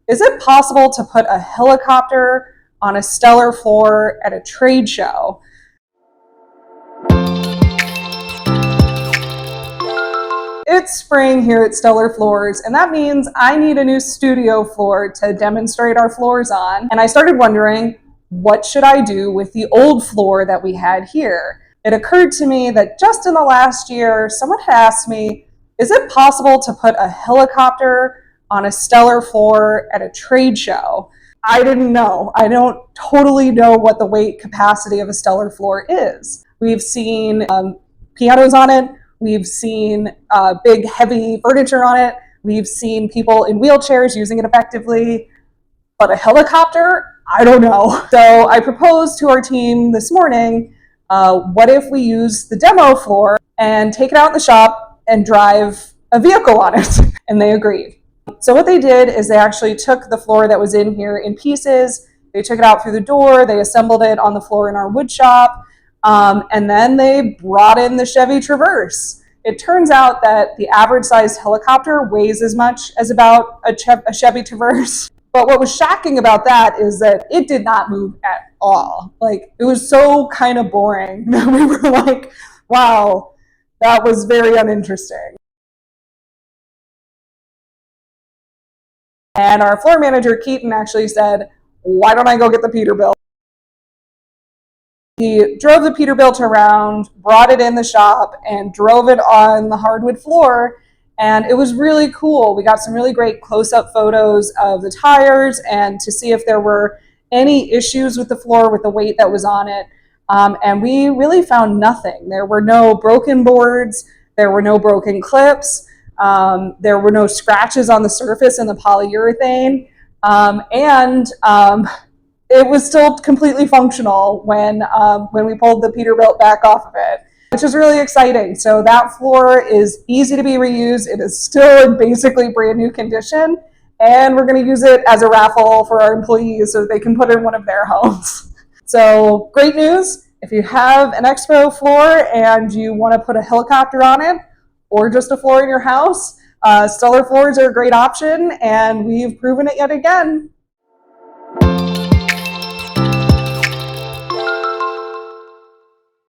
Is it possible to put a helicopter on a Steller floor at a trade show? It's spring here at Steller Floors, and that means I need a new studio floor to demonstrate our floors on. And I started wondering, what should I do with the old floor that we had here? It occurred to me that just in the last year, someone had asked me, is it possible to put a helicopter on a Steller floor at a trade show? I didn't know. I don't totally know what the weight capacity of a Steller floor is. We've seen pianos on it. We've seen big, heavy furniture on it. We've seen people in wheelchairs using it effectively. But a helicopter? I don't know. So I proposed to our team this morning, what if we use the demo floor and take it out in the shop and drive a vehicle on it? And they agreed. So what they did is they actually took the floor that was in here in pieces. They took it out through the door. They assembled it on the floor in our wood shop. And then they brought in the Chevy Traverse. It turns out that the average sized helicopter weighs as much as about a Chevy Traverse. But what was shocking about that is that it did not move at all. Like, it was so kind of boring that we were like, wow, that was very uninteresting. And our floor manager, Keaton, actually said, why don't I go get the Peterbilt? He drove the Peterbilt around, brought it in the shop, and drove it on the hardwood floor. And it was really cool. We got some really great close-up photos of the tires and to see if there were any issues with the floor with the weight that was on it. And we really found nothing. There were no broken boards. There were no broken clips. There were no scratches on the surface in the polyurethane. It was still completely functional when we pulled the Peterbilt back off of it, which is really exciting. So that floor is easy to be reused. It is still in basically brand new condition, and we're going to use it as a raffle for our employees so that they can put it in one of their homes. So great news. If you have an expo floor and you want to put a helicopter on it or just a floor in your house, Steller Floors are a great option, and we've proven it yet again.